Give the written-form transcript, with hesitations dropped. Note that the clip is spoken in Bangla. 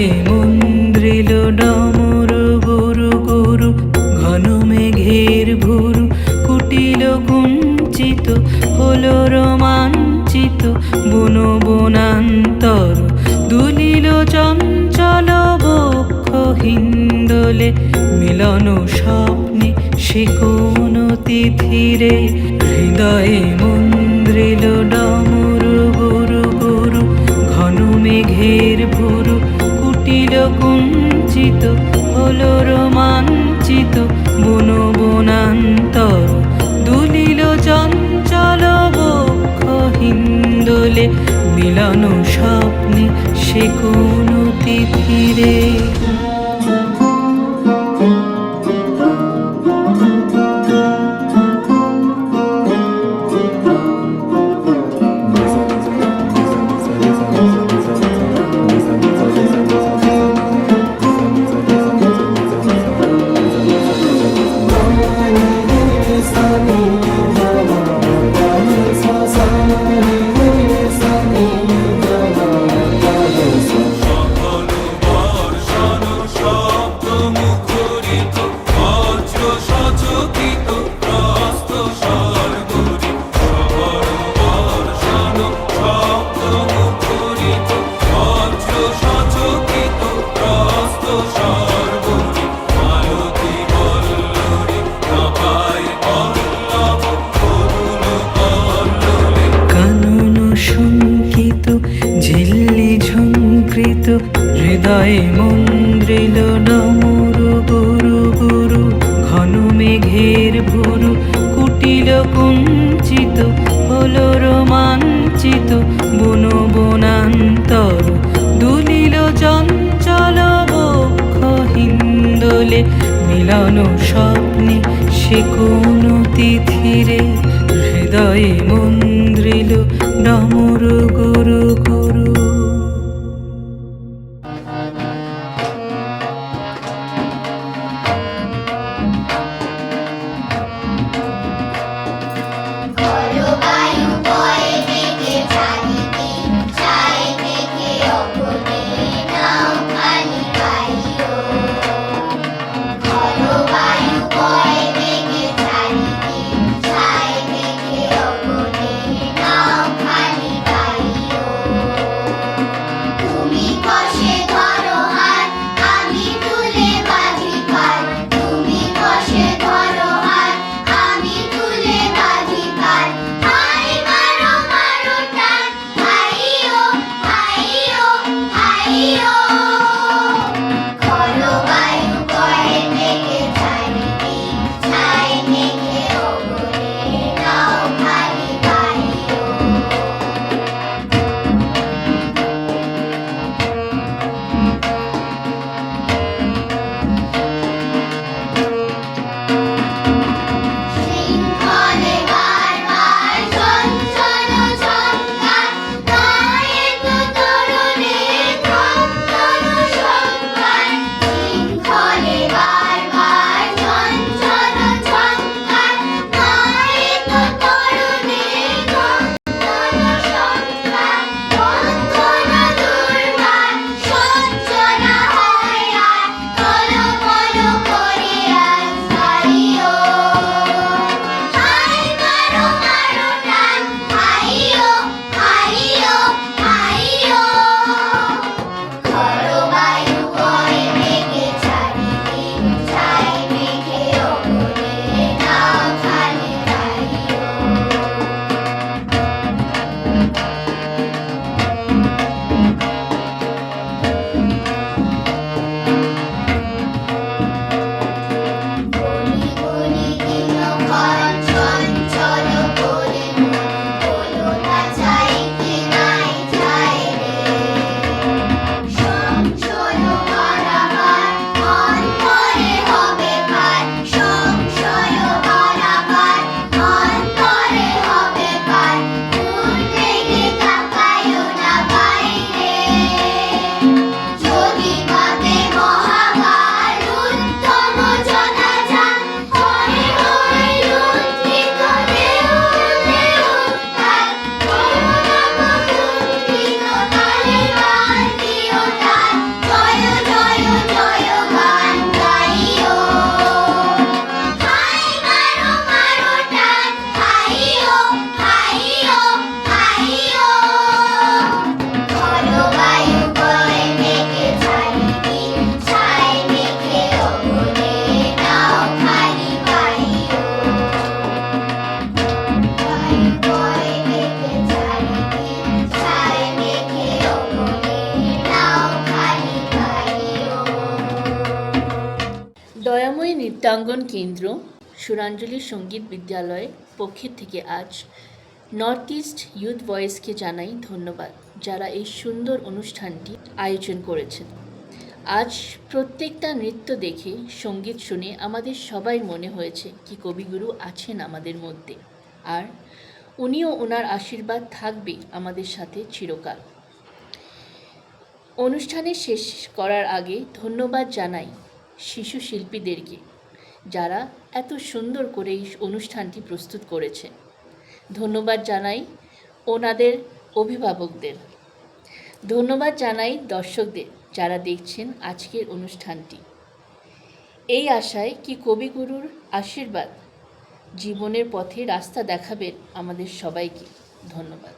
হৃদয়ে মন্দ্রিল ডমরু গুরু গুরু, ঘন মেঘের ভুরু কুটিল কুঞ্চিত, হলো রোমাঞ্চিত বন বনান্তর। দুলিল চঞ্চল বক্ষ হিন্দোলে, মিলন স্বপ্নে সে কোন তিথিরে। হৃদয়ে মন্দ্রিল ডমরু গুরু গুরু, ঘন মেঘের ভুরু কুটিল কুঞ্চিত, হলো রোমাঞ্চিত বন বনান্তর। দুলিল চঞ্চল বক্ষ হিন্দোলে, মিলন স্বপ্নে সে কোন তিথিরে। ঝিল্লি ঝুঙ্কৃত, হৃদয়ে মন্দ্রিল ডমরু গুরু গুরু, ঘন মেঘের ভুরু কুটিল কুঞ্চিত, হলো রোমাঞ্চিত বন বনান্তর। দুলিল চঞ্চল বক্ষ হিন্দোলে, মিলন স্বপ্নে সে কোন তিথিরে। হৃদয়ে মন্দ্রিল ডমরু গুরু গুরু। চিত্তাঙ্গন কেন্দ্র সুরাঞ্জলি সঙ্গীত বিদ্যালয়ের পক্ষের থেকে আজ নর্থ ইস্ট ইউথ ভয়েসকে জানাই ধন্যবাদ, যারা এই সুন্দর অনুষ্ঠানটি আয়োজন করেছেন। আজ প্রত্যেকটা নৃত্য দেখে, সঙ্গীত শুনে আমাদের সবাই মনে হয়েছে কি কবিগুরু আছেন আমাদের মধ্যে, আর উনিও ওনার আশীর্বাদ থাকবে আমাদের সাথে চিরকাল। অনুষ্ঠানে শেষ করার আগে ধন্যবাদ জানাই শিশু শিল্পীদেরকে, যারা এত সুন্দর করে এই অনুষ্ঠানটি প্রস্তুত করেছে। ধন্যবাদ জানাই ওনাদের অভিভাবকদের। ধন্যবাদ জানাই দর্শকদের, যারা দেখছেন আজকের অনুষ্ঠানটি। এই আশায় কি কবিগুরুর আশীর্বাদ জীবনের পথে রাস্তা দেখাবেন আমাদের সবাইকে। ধন্যবাদ।